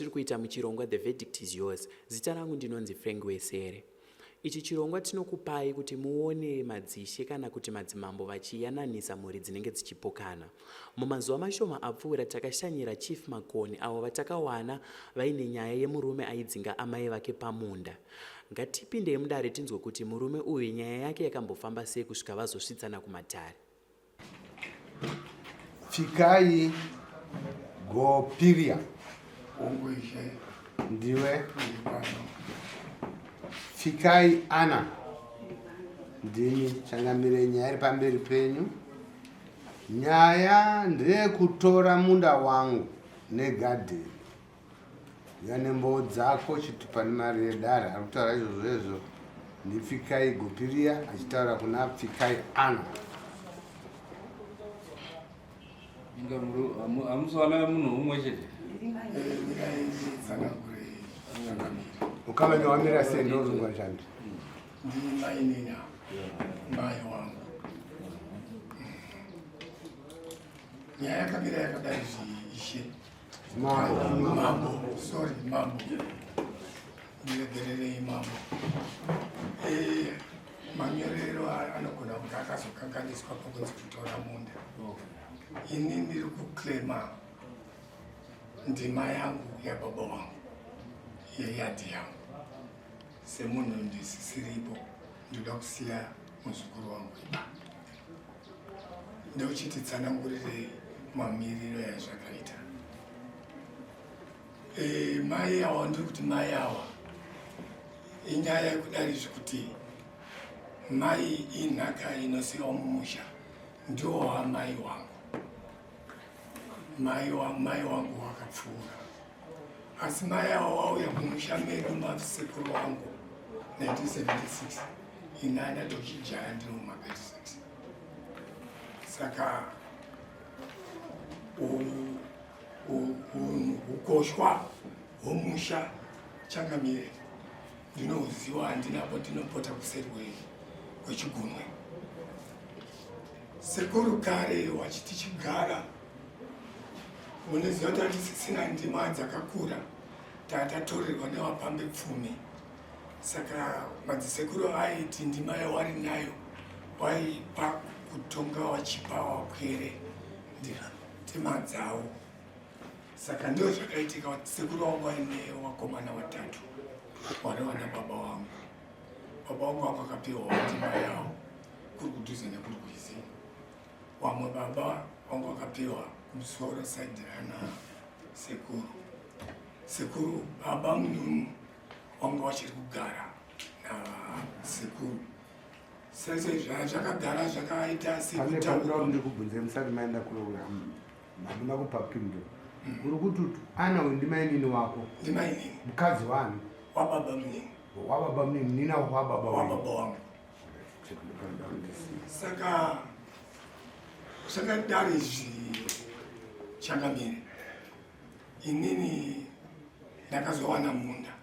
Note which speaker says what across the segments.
Speaker 1: watiri kuita muchirongwa The Verdict is Yours. Zita rangu ndinonzi Frank Wesere. Ichi chirongwa tinokupai kuti muone madzishe kana kuti madzimambo vachiyananisa mhuri dzinenge dzichipokana. Mumazuva mashoma apfuura takashanyira Chief MAKONI avo vatakawana vaine nyaya yemurume aidzinga amai vake pamunda. Ngatipindei mudare tinzwe kuti murume uyu nyaya yake yakambofamba sei kusvika vazosvitsana kumatare.
Speaker 2: Fikai gopiria ndiwe Fikai Ana ndini changamire nyaya iri pamberi penyu. Nyaya ndeyekutora munda wangu negadheni yanembo dzako chitupa nemari yedare. Ari kutaura izvozvo ndiFikai Gopiria achitaura kuna Fikai Ana.
Speaker 3: Amuswana munhu umwe chete.
Speaker 2: Ukama nyawamira sei ndozungwa chandi.
Speaker 4: Ndinainina mai wangu. Nyaya yakamira yakadai zvishe. Mambo. Sorry, mambo. Ndiregererei mambo. Manyorero anogona kuti akazokanganiswa pakunzi kutora munda. Ini ndiri kuklema ndima yangu yababa wangu yeyadhi yangu. Semunhu ndisisiripo ndoda kusiya muzukuru wangu. Ndochititsanangurirei mamiriro yazvakaita. Mai awa ndiri kuti mai awa inyaya yekudari zvekuti mai inhaka inosiyiwa mumusha ndiwo wamai wangu. Mai wangu wakapfuura. Asi mai awa wauya kumusha medu masekuru wangu 1976 inana tochijaya ndiri muma36. Saka ukoshwa hwomusha Changamire ndinoziva handinapo ndinopota kuseri kwechigunwe. Sekuru kare wachiti chigara unoziva kuti hatisisina ndima dzakakura tatatorerwa nevapambe pfumi. Saka madzisekuru aiti ndima yawari nayo waipa kutonga wachipa wakwere ndima dzavo. Saka ndio zvakaitika kuti sekuru wangu aine wakomana watatu wareva nababa wangu. Baba wangu akapiwa ndima yavo kuri kudhuze nekuri kuizini. Wamwe baba wangu akapiwa kumusoro saidi rana sekuru. Sekuru baba munhu wangu wachiri kugara nasekuru. Sese zvakagara zvakaita
Speaker 2: sekutaura ndikubvunze musati maenda kuroura handina kupa pindo. Uri kuti Ana ndima inini wako?
Speaker 4: Ndima inini.
Speaker 2: Mukadzi wani?
Speaker 4: Wababa munini.
Speaker 2: Wababa munini nina wababa wangu.
Speaker 4: Wababa wangu. Saka zvakadaro izvi Changamire inini ndakazowana munda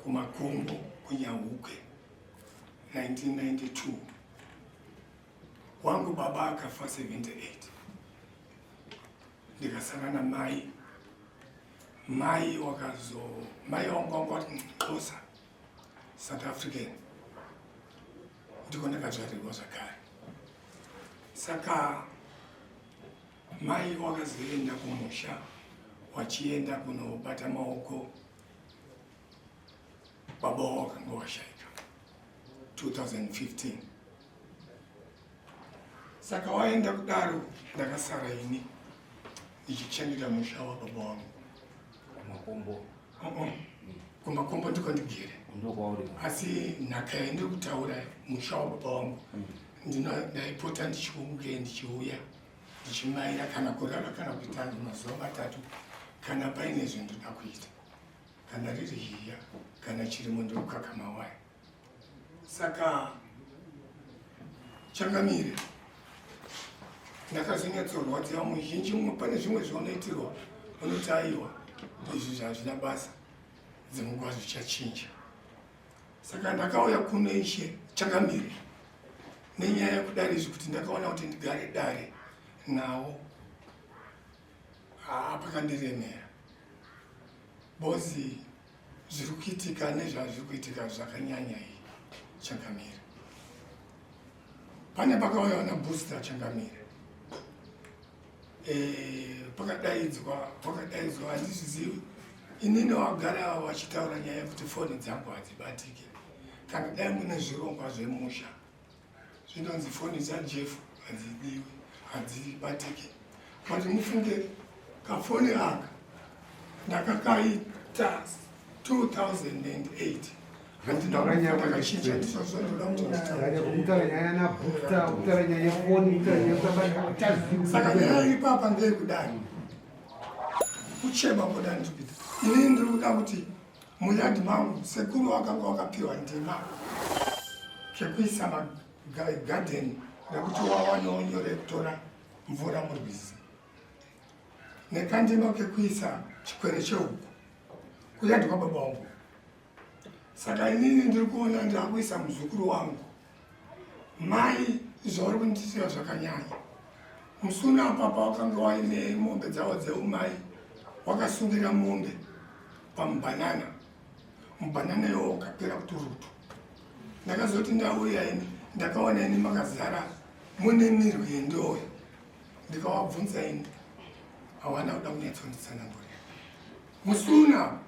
Speaker 4: kumakombo kuNyahukwe 1992. Wangu baba akafa 78. Ndikasangana mai wangu wati Xhosa South African ndiko ndakadzvarirwa zvakare. Saka mai wakazoenda kumusha wachienda kunobata maoko. Baba wakanga washaika 2015. Saka waenda kudaro ndakasara ini ndichichandira musha wababa wangu. Kumakombo ndiko ndigere. Asi nhaka yaindiri kutaura musha wababa wangu ndaipota ndichiuya ndichimaira kana kurara kana kuita mazuva matatu kana paine zvinhu ndoda kuita, kana riri hiya kana chirimo ndokukakama waya. Saka Changamire ndakazonyatsorwadziwa muzhinji mumwe pane zvimwe zvaunoitirwa unotaiwa izvi zvazvina basa dzinguva zvichachinja. Saka ndakauya kuno ishe Changamire nenyaya yekudari izvi kuti ndakaona kuti ndigare dare nawo pakandiremera. bozi zviri kuitika nezvazviri kuitika zvakanyanya iyi changamira. Pane pakauyawo nabooster changamira. Pakadaidzwa handizvizivi. Inini wagara wachitaura nyaya yekuti foni dzangu hadzibatike. Kana dai mune zvirongwa zvemusha zvinonzi foni dzajeff hadzidiwi, hadzibatike. Kuti mufunge kafoni aka ndakakaita 2008 saka nyaya ipapa ndeyekudai kuchema kodani ndipita. Inini ndiri kuda kuti muyadhi mangu sekuru wakanga wakapiwa ndima kekuisa magadheni nekuti wawanawo nyore kutora mvura murwizi nekandima kekuisa chikwere chehuku kuyadhi kwababa wangu. Saka inini ndiri kuona ndakuisa muzukuru wangu mai zvauri kundiitira zvakanyanya. Musuna papa wakanga waine mombe dzawo dzeumai wakasungira mombe pamubanana. Mubanana iwo ukapera kuturutu. Ndakazoti ndauya ini ndakaona ini makazara mune mirwi yendoyo. Ndikawabvunza ini hawana kuda kunyatsonditsanangurira. Musuna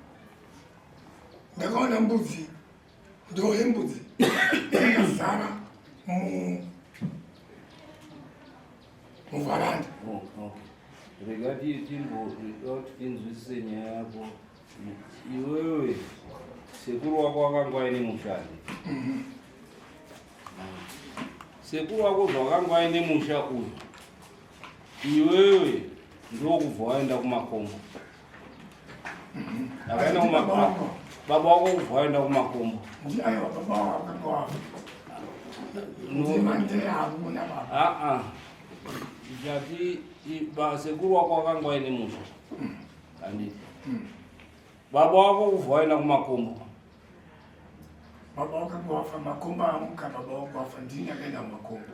Speaker 4: ndakaona mbudzi ndo yembudzi yakazara muvharanda.
Speaker 3: Rega tinzwisise nyaya yako. Iwewe sekuru wako wakanga aine mushandi. Sekuru wako zvawakanga aine musha uyu, iwewe ndokubva waenda kumakombo. Akaenda kumakombo. Baba wako kubva waenda kumakombo.
Speaker 4: Aiwa baba wakanga wafa. Ndimande hakuna baba.
Speaker 3: Jadi sekuru wako wakanga aine musha. Handiti. Baba wako kubva waenda kumakombo.
Speaker 4: Baba wakanga wafa makombo amuka baba wako wafa ndini akaenda kumakombo.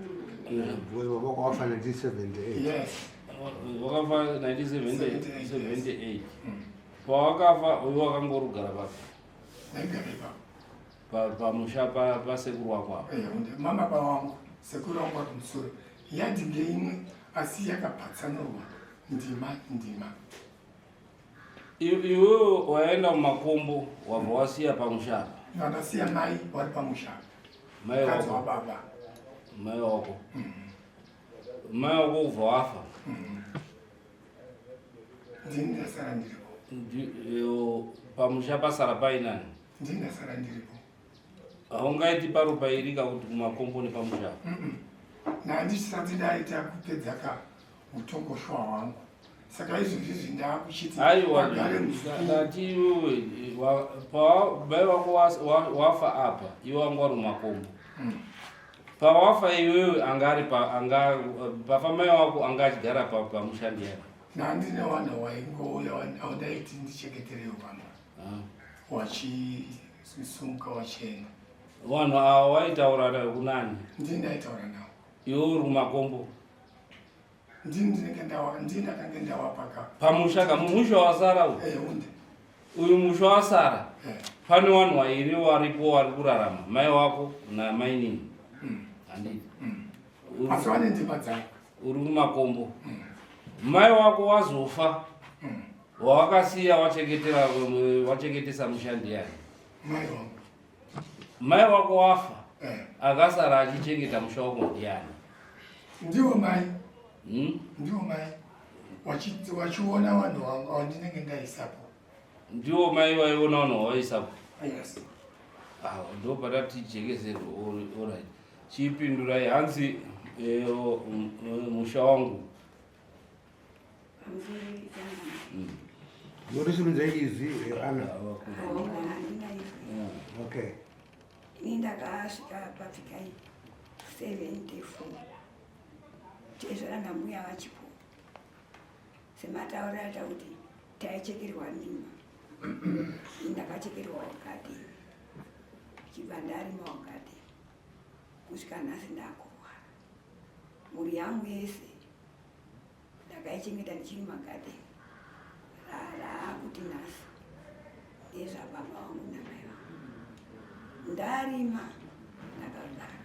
Speaker 2: Baba wako wafa 1978.
Speaker 4: Yes.
Speaker 3: Wakafa 1978. Pawakafa uyu wakangorugara papi?
Speaker 4: Ndaigara
Speaker 3: pamusha pasekuru wako apa?
Speaker 4: Mama baba wangu sekuru wangu wakumusoro yadhi ngeimwe asi yakapatsanurwa ndima.
Speaker 3: Iwewe waenda mumakombo wabva wasiya pamusha?
Speaker 4: Ndakasiya mai wari pamusha.
Speaker 3: Mai
Speaker 4: wako wababa.
Speaker 3: Mai wako. Mai wako kubva wafa?
Speaker 4: Ndini ndasara ndiripo.
Speaker 3: Pamusha pasara painani?
Speaker 4: Ndini ndasara ndiripo.
Speaker 3: Haungaiti parupairika kuti kumakombo nepamusha?
Speaker 4: Handisati ndaita kupedza utongoshwa hwangu. Saka izvozvi ndakuchiti
Speaker 3: aiwa ndati iwewe mai wako wafa apa iwe wanga uri mumakombo. Pawafa iwewe pafa mai wako anga achigara pamushandi yako?
Speaker 4: Handine wana waingouya audaiti ndicheketerewo vana wachisumuka wachienda.
Speaker 3: Vanhu ava waitaura kunani?
Speaker 4: Ndini ndaitaura navo.
Speaker 3: Iwe uri kumakombo?
Speaker 4: Ndini ndakange ndawapaka
Speaker 3: pamusha kamusha wasara
Speaker 4: unde
Speaker 3: uyu musha wasara. Pane vanhu vairi varipo vari kurarama, mai wako namai nini? Handiti.
Speaker 4: Asi vane ndima dzavo.
Speaker 3: Uri kumakombo. Mai wako wazofa wawakasiya wachengetesa mushandi yake. Mai wako wafa akasara achichengeta musha wako ndiani?
Speaker 4: Ndiwo mai. Ndiwo mai. Wachiona vanhu vandinenge ndaisapo.
Speaker 3: Ndiwo mai vaiona vanhu vavaisapo?
Speaker 4: Yes.
Speaker 3: Ndo patati jekezerwe alright. Chipindurai hanzi musha wangu.
Speaker 2: Norisunudza izi ana. Okay.
Speaker 5: Ini ndakasvika pafika 74 tezvaranga mbuya vachipo semataura aita kuti taichekerwa ndima. Ndakachekerwa wakati chibva ndarima wakati kusvika nhasi ndakurwara. Mhuri yangu yese ndakaichengeta ndichiri magadheni raakuti nhasi ndezvababa vangu namai vangu. Ndarima ndakagara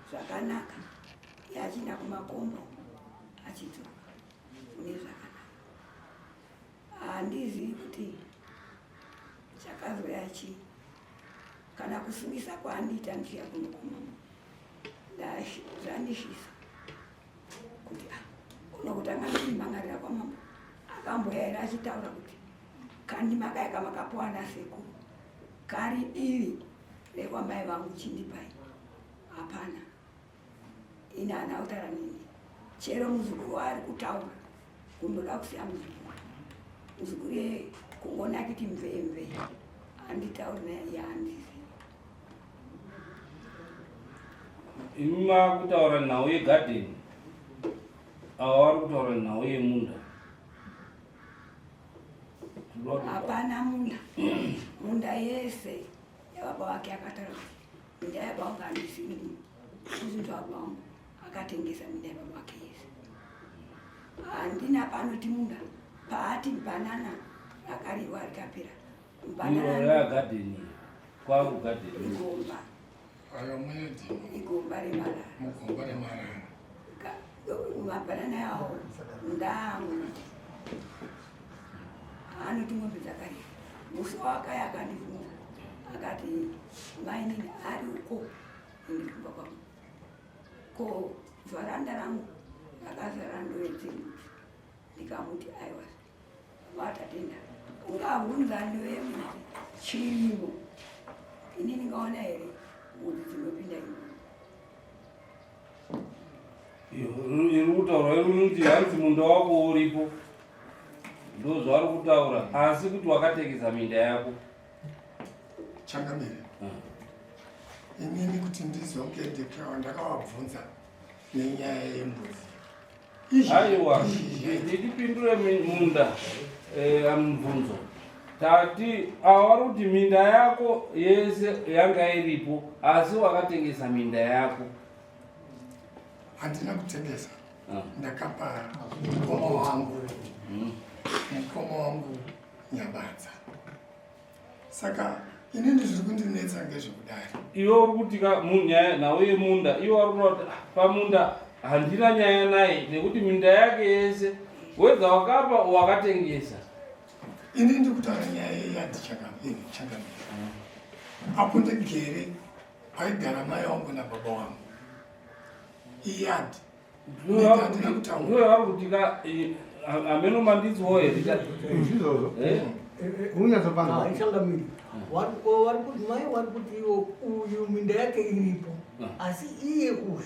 Speaker 5: zvakanaka, yachina kumakombo achidzoka mune zvakanaka. Handizivi kuti chakazoya chii, kana kusungisa kwaandiita ndichiya kunokuma zvandishisa kuti kuno kutanga ndimhangarira kwamambo akamboya ere achitaura kuti kandimakaika makapuwa nasekuru kari divi rekwamai vangu chindipai. Hapana, ini hana kutaura nini. Chero muzukuru waari kutaura kundoda kusiya muzukuru. Muzukuru ye kungona kuti mvemve handitauri naye handizi.
Speaker 3: Ima kutaura nhau yegadheni ava vari kutaura nhau yemunda.
Speaker 5: Hapana munda. Munda yese yababa wake akataura kuti minda yababa wangu handisini. Kuzinto baba wangu akatengesa minda yababa wake yese. Handina panoti munda paati banana akariwa rikapera.
Speaker 3: Banana ya gadheni kwangu gadheni.
Speaker 5: Igomba. Igomba remara.
Speaker 4: Mugomba remara.
Speaker 5: Mabanana yawo ndamu. Anoti ng'ombe dzakarira. Musi wakaya akandibvunza akati mainini ari uko indikumba kwangu. Ko zvaranda rangu rakazara ndowe dzemuti. Ndikamuti aiwa watatenda ungabvunza ndowe muti chirimo. Inini ngaona here mudzi dzinopinda
Speaker 3: iri kutaura irunoti hanzi munda wako uripo, ndo zvari kutaura, asi kuti wakatengesa minda yako.
Speaker 4: Changamire inini kuti ndizonge ndakavabvunza nenyaya yembudzi.
Speaker 3: Aiwa, ndipindure munda mubvunzo. Tati avari kuti minda yako yese yanga iripo, asi wakatengesa minda yako.
Speaker 4: Handina kutengesa, ndakapa mukoma wangu Nyabadza. Saka inini zviri kundinetsa ngezvekudai.
Speaker 3: Iwe uri kutika nyaya nhau yemunda, iwe vari kunoti pamunda handina nyaya naye nekuti minda yake yese wedza wakapa wakatengesa.
Speaker 4: Inini ndikutaura nyaya yeyadichakamira. Apo ndigere paigara mai vangu nababa vangu. Iyadi.
Speaker 3: Ndiwe vari kutika ameno mandidziwo here.
Speaker 6: Haichangamiri. Vari kuti mai vari kuti uyu minda yake iripo, asi iye uyu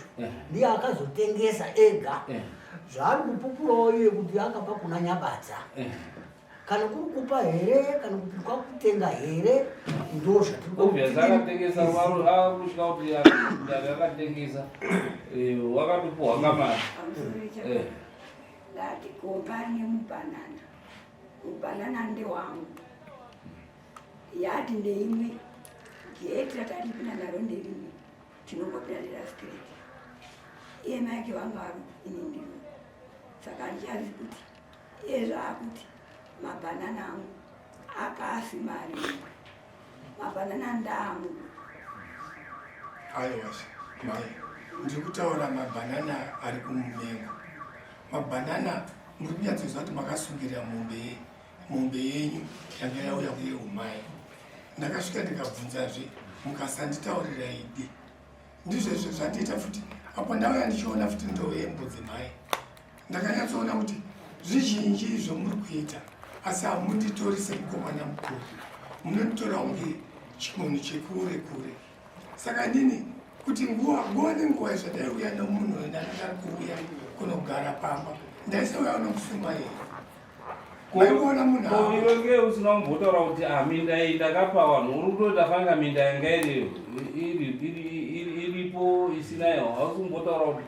Speaker 6: ndiye akazotengesa ega. Zvaari kupupurawo iye kuti akapa kuna Nyabadza. Kana kuri kupa here kana kuti kwakutenga here ndo
Speaker 3: zvatiriakatengesa akusvika kuti akatengesa wakatopuwa kamari.
Speaker 5: Ndati komba nemubanana. Mubanana ndewangu. Yati ndeimwe. Geti ratalipinda naro nderimwe. Tinongopinda ndera straight. Iye mai ake vangu vari ini ndiro. Saka ndichazi kuti iye zvaakuti mabanana angu akasi mari. Mabanana ndamu.
Speaker 4: Aiwa mai, ndiri kutaura mabanana ari kumumengo. Mabanana muri kunyatsoziva kuti makasungirira mombe yenyu yanga yauya kuye umai. Ndakasvika ndikabvunzazve mukasanditaurira idi. Ndizvezvo zvandiita futi apo ndauya ndichiona futi ndove yembudzi mai. Ndakanyatsoona kuti zvizhinji zvomuri kuita asi hamunditori semukomana mukuru, munonditora kunge chimunhu chekure kure. Saka nini kuti nguva nenguva zvadaiuya nomunhu wendandari kuuya kunogara pamba ndaisauya nokusuma here. Maiona munhu
Speaker 3: iwe nge usina kumbotaura kuti minda iyi ndakapa vanhu, uri kutoti afanga minda yanga iripo isinayo. Hausi kumbotaura kuti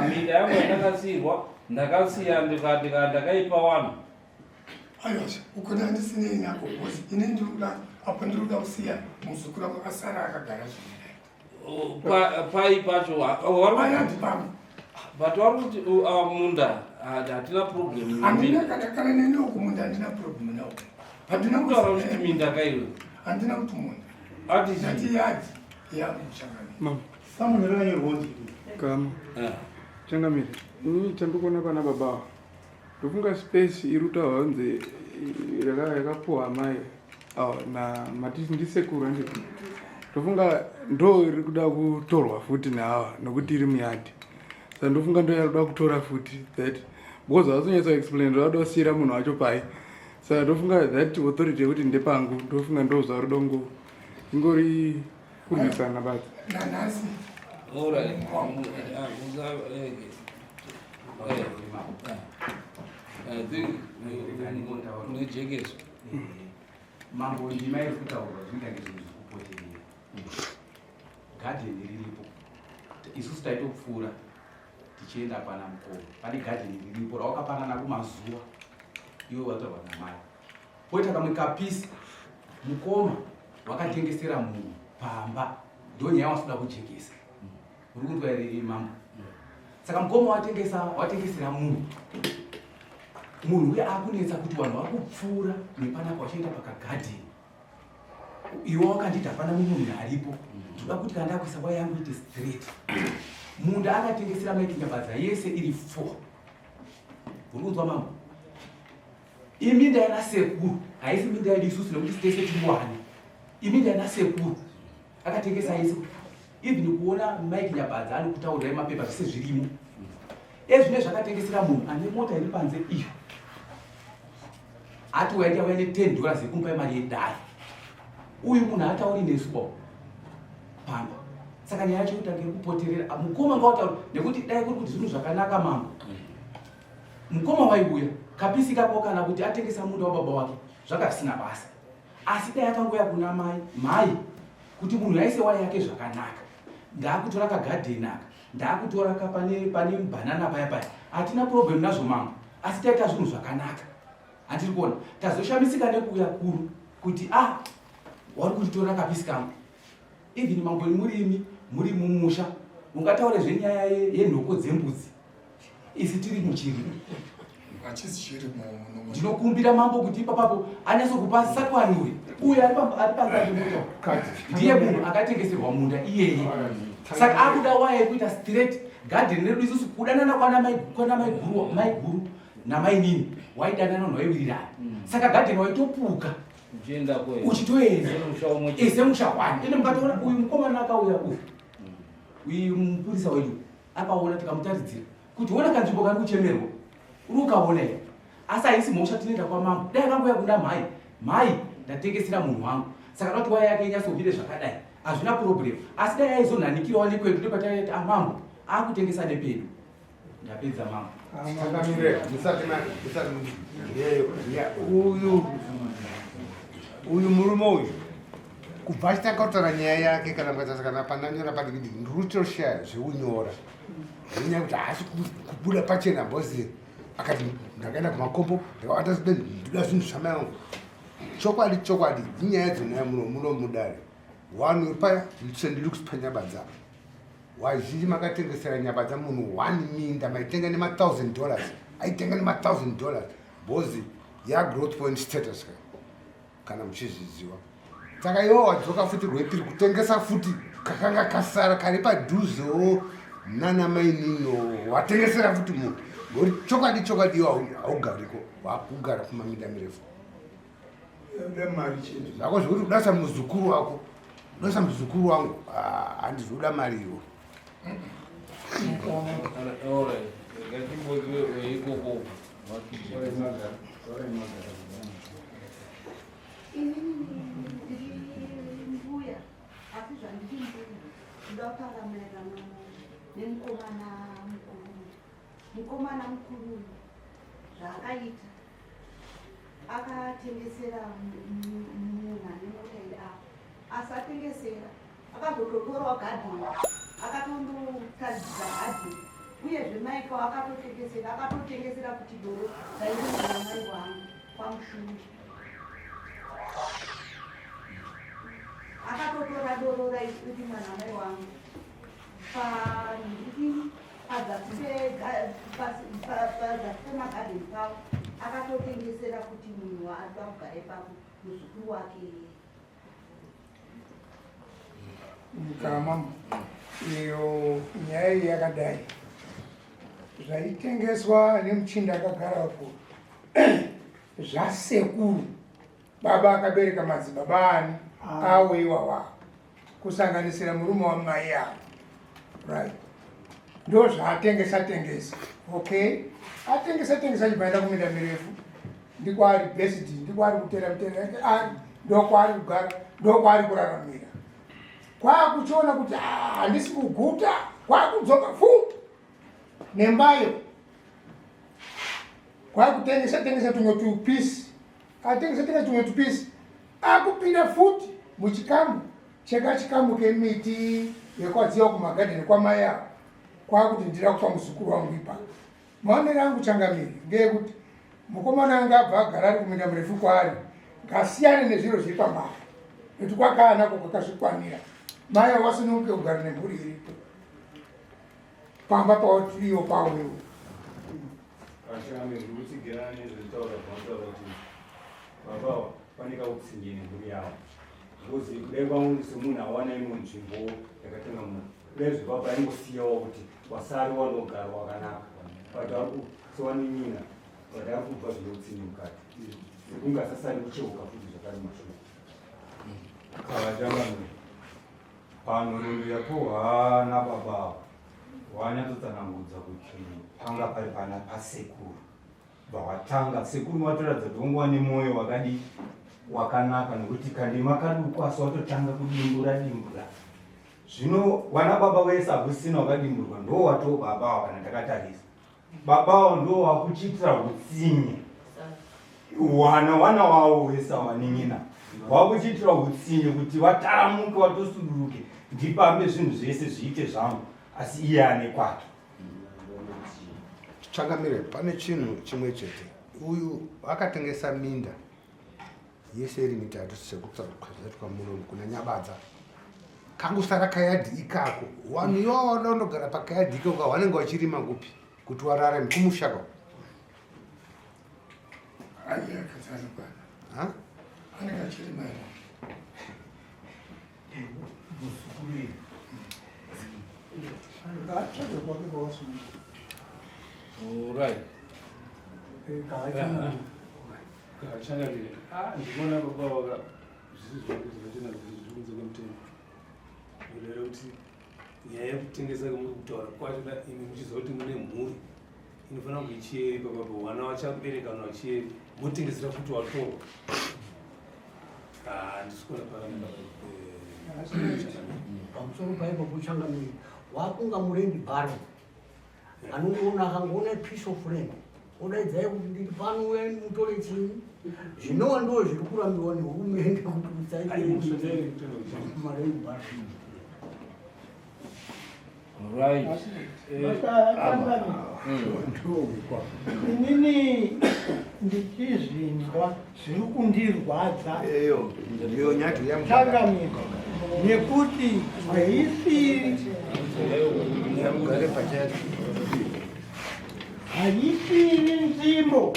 Speaker 3: minda yangu yandakasiyirwa ndakasiya ndakaipa vanhu.
Speaker 4: Aiwa, uko ndandisinei nako because ini ndirikuda apo ndirikuda kusiya muzukuru wangu akasara akagara zvirinai.
Speaker 3: Pai pacho
Speaker 4: ayandi pamwe
Speaker 3: but vari kuti munda hatina problem.
Speaker 4: Handina kana nene uku munda handina problem nawo. handina
Speaker 3: kutaura kuti minda kaiwe
Speaker 4: handina kuti munda
Speaker 3: ati
Speaker 4: ndati yadi yakuchakani
Speaker 7: Mama,
Speaker 8: Samuel akanyerwa
Speaker 7: kama changamire ini chandikuona pana baba ndofunga space iri kutaurwa kunzi yakapuwa amai na matisi ndisekuru anditi ndofunga ndo iri kuda kutorwa futi neawa nokuti iri muyadhi saka ndofunga ndo yari kuda kutora futi that because havasonyatsa explain zvavada kusiyira munhu wacho pai saka ndofunga that authority yekuti ndepangu ndofunga ndo zvari dongo ingori kurwisana basi
Speaker 4: nanasi
Speaker 3: alright I think nejekeso
Speaker 9: mambo ndima iri kutaurwa zvinoita ngezvinhu zvekupoterera gadheni riripo isusu taitopfuura tichienda pana mukoma pane gadheni riripo rawakapanana kumazuva iwe watorwa namai poita kamwe kapisi mukoma wakatengesera munhu pamba ndo nyaya wasuda kujekesa uri kunzwa iri mambo saka mukoma watengesera munhu uye akunetsa kuti vanhu vari kupfuura nepanapa vachienda pakagadheni iwe wakanditi hapana munhu aripo toda kuti kana ndakuisa waya yangu ite straight munda akatengesera maikinyabadza yese iri 4 uri kunzwa mambo iminda yana sekuru haisi minda yedu isusu nekuti tese timuwane iminda yana sekuru akatengesa yese even kuona maikinyabadza ari kutaurira mapepa zvese zvirimo ezvine zvakatengesera munhu ane mota iri panze iyo ati waita waine $10 yekumupai mari yedare uyu munhu atauri nesuwo pamba saka nyaya yacho kutange kupoterera mukoma ngawataura nekuti dai kuri kuti zvinhu zvakanaka mambo mukoma waibuya kapisi kako kana kuti atengesa munda wababa wake zvakasina basa asi dai akangoya kuna mai kuti munhu aise waya yake zvakanaka ndaakutora kagadheni aka ndaakutora pane banana paya paya hatina problem nazvo mambo asi taita zvinhu zvakanaka handiri kuona tazoshamisika nekuuya kuru kuti wari kutitora kapisi kangu even mambo muri mumusha ungataura zvenyaya yenhoko dzembudzi isi tiri muchiri ndinokumbira mambo kuti ipapapo anyasokupa satwanuri uyu ari panzandimoto ndiye munhu akatengeserwa munda iyeye saka akuda waya yekuita straight gadheni redu isusu kudanana kwana maiguru namainini waidanana munhu waiwirirana saka gadheni waitopuka uchitoenda semushahwani ende mukatoona uyu mukomana akauya uyu mupurisa wedu akaona tikamutaridzira kuti ona kanzvimbo kari kuchemerwa uri ukaona here asi haisi mhosva tinoenda kwamambo dai akangoya kuna mai ndatengesera munhu wangu saka dati waya yake inyatsovire zvakadai hazvina problem asi dai aizonhanikirawo nekwedu ndopataiti mambo akutengesa nepedu ndapedza mambo
Speaker 2: uyu murume uyu kubva achitakautaura nyaya yake kana mukatatakana pandanyora padikidi ndrutoshaya zveunyora nenyaya kuti haasi kubuda pachena bhozi akati ndakaenda kumakombo ndakavata side ndida zvinhu zvamayangu chokwadi inyaya dzonaya muno mudare wanu ipaya ndiri kusipa nyabadza wazhinji makatengesera nyabadza munhu 1 minda maitenga nema$1,000 aitenga nema$1,000 bhozi yagrowth point status kana muchizviziva saka iwo wadzoka futi rwepiri kutengesa futi kakanga kasara kari padhuzewo nanamainino watengesera futi munhu ngori chokwadi iwo haugariko wakugara kumaminda mirefu zvako zvekuti kudasa muzukuru wako kudasa muzukuru wangu handizoda mari iwo
Speaker 10: mbuya asi zvanditi ndoda kutaramira nemukomana mukuru zvaakaita akatengesera munhu ane mota iri apa asatengesera akazototorawo gadheni akatondotadzidza gadheni uyezve maikawo akatotengesera kuti doro raizonaa mai wangu kwamushuru akatotora doro raikuti mwana mai wangu pazasi pemagadheni pavo akatotengesera kuti munhu waada kugara ipapo muzukuru wake.
Speaker 4: Mukama iyo nyaya yakadai zvaitengeswa nemuchinda akagarapo zvasekuru baba akabereka madzibaba ani awo iwawa kusanganisira murume wamai avo, right? Ndo zvaatengesa okay, atengesa chibaenda kuminda mirefu ndikwari besiti ndikwari kutera ndokwari kugara ndokwari kuraramira. Kwakuchiona kuti handisi kuguta kwakudzoka fu nembayo kwakutengesa tumwe tupisi atengesa tumwe tupisi akupinda futi muchikamu chikamu kemiti yekwadziwa kumagadheni kwamai avo kwakuti ndira kupa muzukuru wangu ipa. Maonero angu changamiri ngeyekuti mukomana anga abva agara ari kuminda murefu kwaari ngasiyane nezviro zviri pamari kuti kwakaanako kwakazvikwanira. Mai awasinoke kugara nemhuri iripo pamba pautiyo pawewo.
Speaker 8: Ashamiri kutsigerane zvitaura zvinotaura kuti baba fanika kutsingeni mhuri yavo ngozi kudai kwangu semunhu awana imwe nzvimbo yakatenga munhu kudai zvibaba aingosiyawo kuti wasari wanogara wakanaka but ari sewanenyina but ari kubva zvinotsingi mukati sekunge asasari kucheuka futi zvakari mashure kavachangamiri pano rundu yapohwa nababa wanyatsotsanangudza kuti panga pari pana pasekuru bawatanga sekuru watoradza kuti wanga wane mwoyo wakadi wakanaka nekuti kandima kaduku asi watotanga kudimbura zvino wana baba vese hakusina wakadimburwa ndo wato baba kana ndakatarisa babawo ndo wakuchitira utsinye wana wavo vese wanin'ina wakuchitira utsinye kuti wataramuke watosuduruke ndipambe zvinhu zvese zviite zvangu asi iye ane kwake.
Speaker 2: Changamire pane chinhu chimwe chete. Uyu akatengesa minda yese iri mitatu sekutsakudzatwa muno kuna Nyabadza. Kangusara kayadhi ikako. Wanhu iwawo vanondogara pakayadhi ikako vanenge vachirima kupi kuti wararame kumushaka.
Speaker 4: Anenge achirima.
Speaker 3: All right. Kachangamire. Ndinoona baba waka zvinhu zvinokunze kwemutemo. Urere kuti nyaya yekutengesa muri kutaura kwacho da imi muchiziva kuti mune mhuri inofanira kunge ichiyeri papapo vana vachabereka vanhu vachiyeri motengesera kuti watorwa. Handisi kuona
Speaker 6: pamusoro paipo kuchangamiri wakunga murendi bharo anongoona akangoona piece of land odaidzai kuti ndiri pano weni mutore chini zvinova ndo zviri kurambiwa nehurumende kuti usaitemarendi bharo.
Speaker 3: Right.
Speaker 6: Inini ndichizvinzwa zviri kundirwadza changamira nekuti haisiri nzvimbo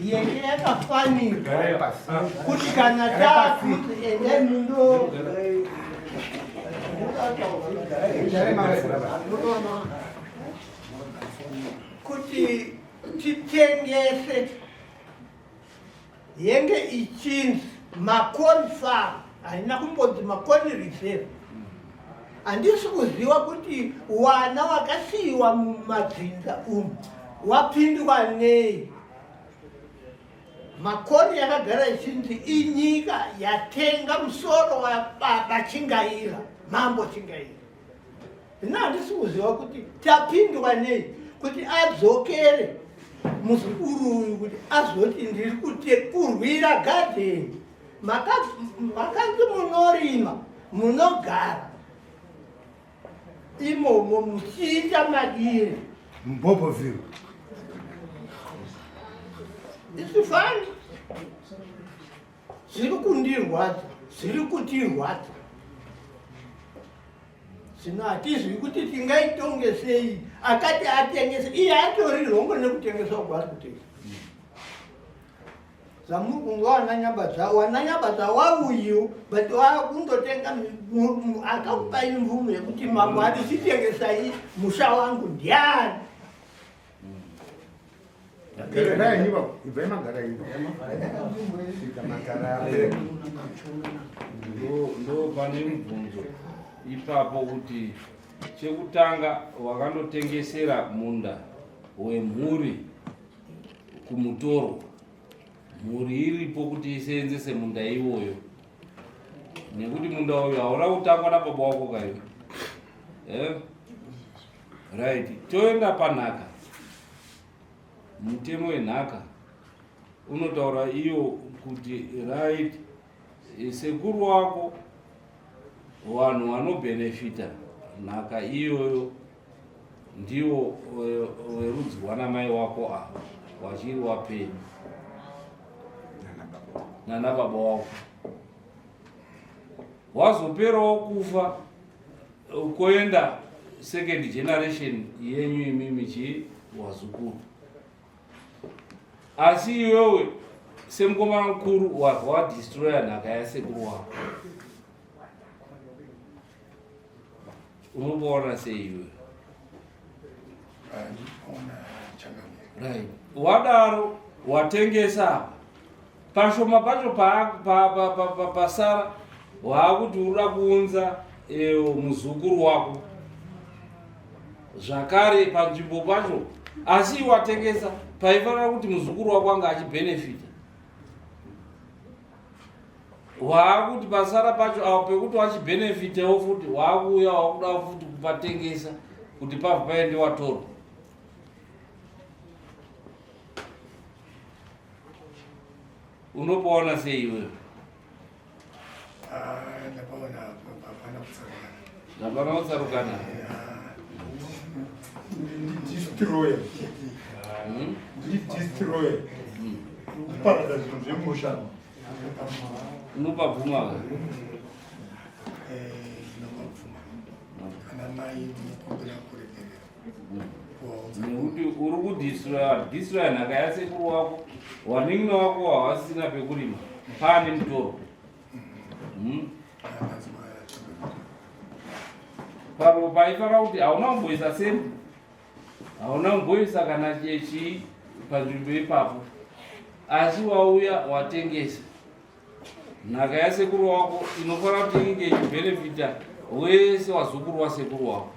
Speaker 6: yenge yakafanirwa kuti kana takuti endai muno kuti titengese yenge ichinzi Makoni farm haina kumbonzi Makoni reserve. Handisi kuziva kuti wana wakasiyiwa mumadzinza umu wapindwa nei. Makoni yakagara ichinzi inyika yatenga musoro wababa Chingaira, mambo Chingaira. Zvino handisi kuziva kuti tapindwa nei kuti adzokere muzukuru uyu kuti azoti ndiri kurwira gadheni. Makanzi munorima munogara imomo muchiita madiri
Speaker 2: Mboboville.
Speaker 6: isifani zviri kundirwadza zviri kutirwadza. Zvino hatizvi kuti tingaitongesei akati atengese iye atori rongo nekutengesa kwari kutengesa wananyabadza wauyu but wakundotenga akakupa imvumo yekuti mambo atichitengesai musha wangu ndiani
Speaker 3: ndo pane mubvunzo ipapo kuti chekutanga wakandotengesera munda wemhuri kumutoro, mhuri iripo kuti iseenzese munda iwoyo, nekuti munda uyu hauna kutangwa nababa wako kaiwe. Right, toenda panhaka. Mutemo wenhaka unotaura iyo kuti right, sekuru wako vanhu vanobenefita nhaka iyoyo ndiwo werudzi rwanamai wako avo wachiri wapenyu nana baba wako. Wazoperawo kufa koenda second generation yenyu imimi wazukuru, asi iwewe semukoma mukuru wabva wadistroya nhaka yasekuru wako. Unobaona sei iwe? Right. Wadaro watengesa pashoma pacho pasara waakuti uri kuunza muzukuru wako zvakare panzvimbo pacho, asi watengesa paifanira kuti muzukuru wako anga achibenefita. Waakuti pasara pacho apo pekuti wachibenefitawo futi waakuuya wakuda futi kupatengesa kuti pabva paende watorwa. Unopaona sei iwewe? Ndapana kutsarukana.
Speaker 11: Destroyer. Destroyer. Kuparada zvinhu zvemusha.
Speaker 3: Unopabvuma ka? Nekuti uri kudistroya nhaka yasekuru wako, waning'ina wako havasina pekurima, pane mutoro. Paro paifara kuti hauna kumboisa sembi, hauna kumboisa kana chechi panzvimbo ipapo, asi wauya watengesa nhaka yasekuru wako inofanira kuti inge ichibenefita wese wazukuru wasekuru wako.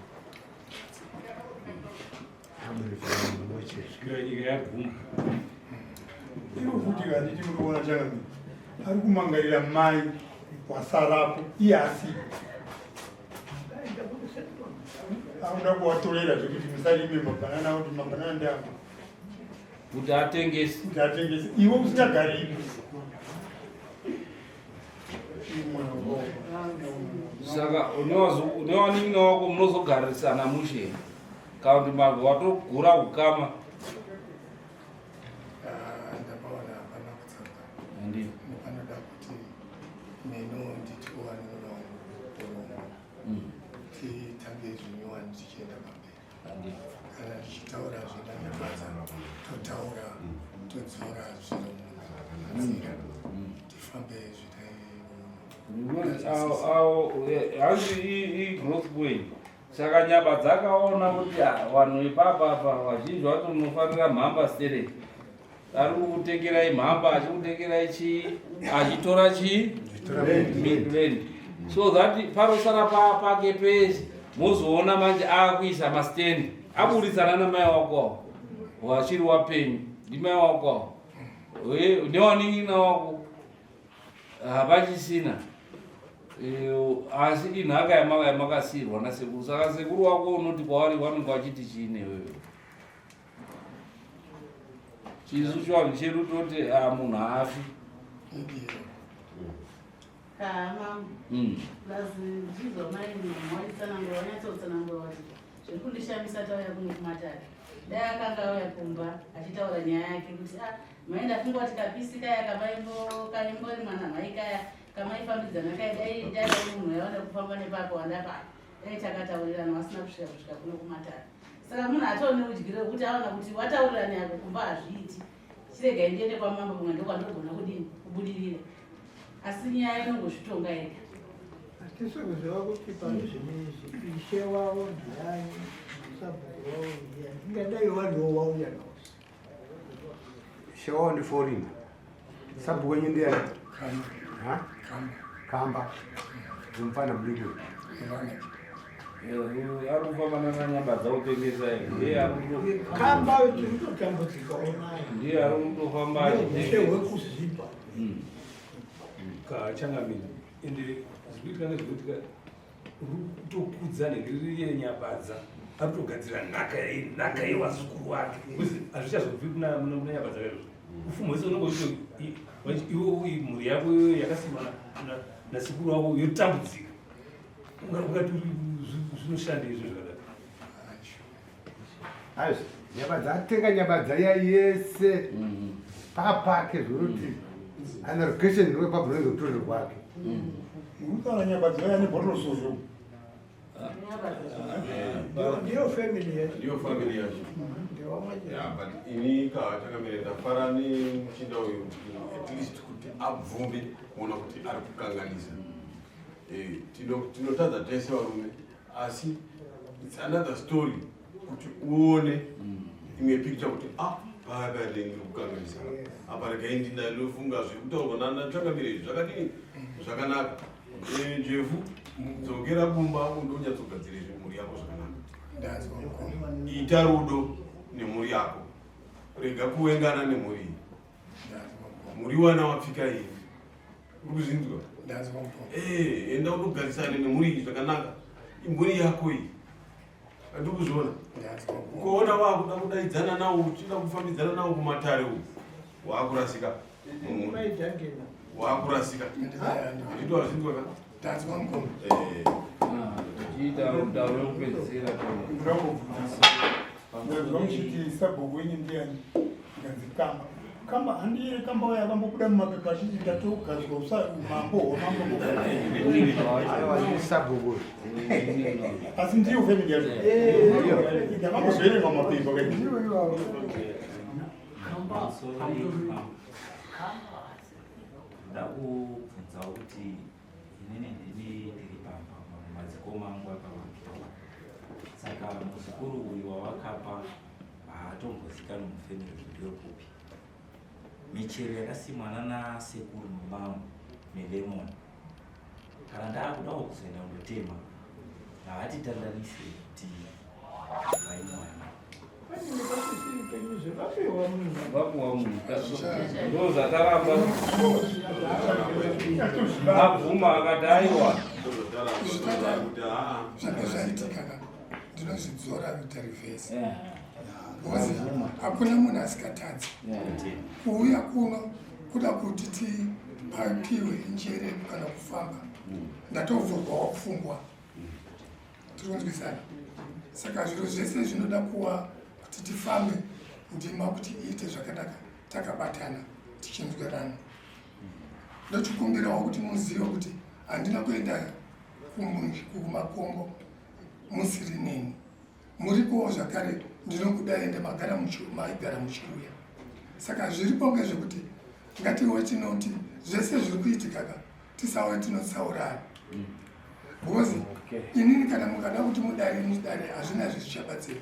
Speaker 11: Futi kati tinoona chakami ari kumangarira mai wasarapo iye asipo akuda kuvatorera zvekuti musarime mabhanana kuti mabhanana ndeako
Speaker 3: kuti atengese
Speaker 11: iwe usingagaripo.
Speaker 3: Saka unewaning'ina wako munozogarisana mushe kana kuti mabva watogura ukama.
Speaker 4: Ndinoda kuti meno nditiwanira titange zvinyowani tichienda pamberi. Kana tichitaura zvinanyabadza totaura todzora zviro tifambe
Speaker 3: hanzi i-growth way. Saka nyaba dzakaona kuti vanhu ipapapa vazhinji vacho munofanira mhamba stereki. Ari kukutengerai mhamba, achikutengerai chii, achitora chii midland, so that parosara pake pese mozoona manje akuisa mastendi aburisana namai wako wachiri wapenyu ndimai wako newaning'ina wako hapachisina, asi inhaka yamakasirwa nasekuru. Saka sekuru wako unoti kwavari vanonga vachiti chiine wewe chisu chwanhu chedu toti munhu haafi.
Speaker 10: Kama lazi zvizo maini mwaitsanangura wanyatsotsanangura wati zviri kundishamisa tauya kumwe kumatatu. Dai akanga auya kumba achitaura nyaya yake kuti maenda fungwa kuti kapisi kaya kaimbori mwana mai kaya kamaifambidzana kaya dai munhu yaenda kufamba nepapo wandapa dai takataurirana vasina kusvika kuno kumatatu. Saka munhu hatoone udyire kuti aona kuti wataurirana yako kumba hazviiti chirega ndiende kwamamba kumwe ndokwandogona kubudirira asi nyaya inongozvitonga yega
Speaker 6: atisokuziva kuti pane zvine ishe wavo ndiani sabhuku wavo ndiani ingadai vanhuwo wauya nawo
Speaker 2: ishe wavo ndi foreign sabhuku wenyu ndiani kamba zimufana mudiki
Speaker 3: ari kufamba nananyamba dzautengesa
Speaker 6: kamba tinotambudzika onayo
Speaker 3: ndiye ari kutofamba
Speaker 6: ishe wekuzipa
Speaker 9: kachangamira ende zvikuitika nezvekuitika kutokudza neririye nyabadza ari kutogadzira nhaka yevazukuru vake hazvichazobvi kuna nyabadza vezvo ufumo hwese unonge iwo mhuri yako yakasimana nasikuru wako yotambudzika ungati zvinoshandei izvo zvakadai
Speaker 2: nyabadza atenga nyabadza iya yese papake zvokuti ana location rwepabva nezverutori rwake
Speaker 11: urikana nyabadza iya nebhotorosozo
Speaker 6: ndiyo family
Speaker 12: yacho ini kachangamire ndafara nemuchinda uyu at least kuti abvumbe kuona kuti ari kukanganisa tinotadza tese varume asi it's another story kuti uone imwe picture kuti pakadengi kukanganisa apa regai ndinalofunga zviri kutaurwa nanachangamire izvi zvakadini zvakanaka jefu dzokera kumba undonyatsogadzira mhuri yako zvakanaka ita rudo nemhuri yako rega kuengana nemhuri iyi mhuri wana wapfika iyi uri kuzvinzwa enda unogarisane nemhuri iyi zvakanaka imhuri yako iyi andi kuzviona kuona wakuda kudaidzana nawo uchida kufambidzana nawo kumatare uku waakurasika waakurasika ndito wazvinzwa ka
Speaker 3: tichiita mutauro wekupedzisira
Speaker 11: vamuchiti sabhuku wenyu ndiani nganzi kamba handiye kamba waya akambobuda mumapepa achiita togadzwa mambo hwamambo
Speaker 2: sabhuku
Speaker 11: asi ndiyo family yacho ndamambozverenga mumapepa
Speaker 13: ndakubvunza kuti inini ndiri madzikoma angu akavakirwa saka muzukuru uyu wavakapa haatombozikanwa mufemiri zvidiro kupi michero yakasimwana nasekuru mumangu nelemoni kana ndaakudawo kuzoenda kundotema havatitandanise kuti vaimwana
Speaker 3: vapuwa munhu ndo zvataramba abvuma akati aiwa
Speaker 4: zvanga zvaitika ndinozvidzora kuita rivhesi bcause hakuna munhu asikatadzi kuuya kuno kuda kuti tipapiwe njere kana kufamba ndatovhurwawo pfungwa tiri kunzwisana saka zviro zvese zvinoda kuwa kuti tifambe ndima kuti iite zvakanaka takabatana tichinzwerana ndochikumbirawo kuti muzive kuti handina kuenda kumakombo musiri neni murikowo zvakare ndinokudaenda maigara muchiuya saka zviripo ngezvekuti ngatiwe tinoti zvese zviri kuitikaka tisawe tinotsaurana bcause inini kana mukada kuti mudare hazvina zvezvichabatsira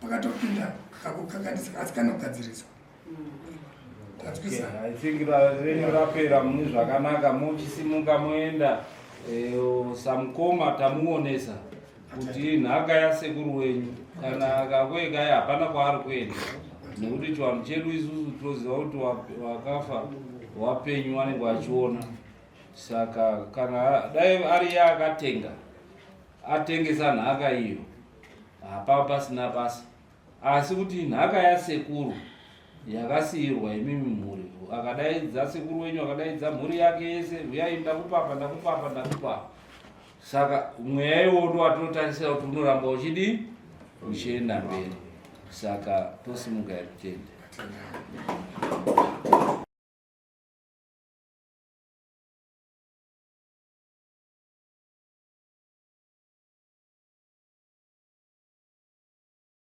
Speaker 4: pakatopinda kakukanganisika asi kanogadziriswa
Speaker 3: I think renyu rapera mune zvakanaka muchisimuka moenda samukoma tamuonesa kuti nhaka yasekuru wenyu kana akakwekaya hapana kwaari kuenda nekuti chivanhu chedu isusu tinoziva kuti wakafa wapenyu vanenge vachiona saka kana dai ari yaakatenga atengesa nhaka iyo hapava pasina basa asi kuti nhaka yasekuru yakasiyirwa imimi mhuri akadaidza sekuru wenyu akadaidza mhuri yake yese uyai ndakupapa saka mweya iwondo watinotarisira kuti unoramba uchidi uchienda mberi saka tosimuka tende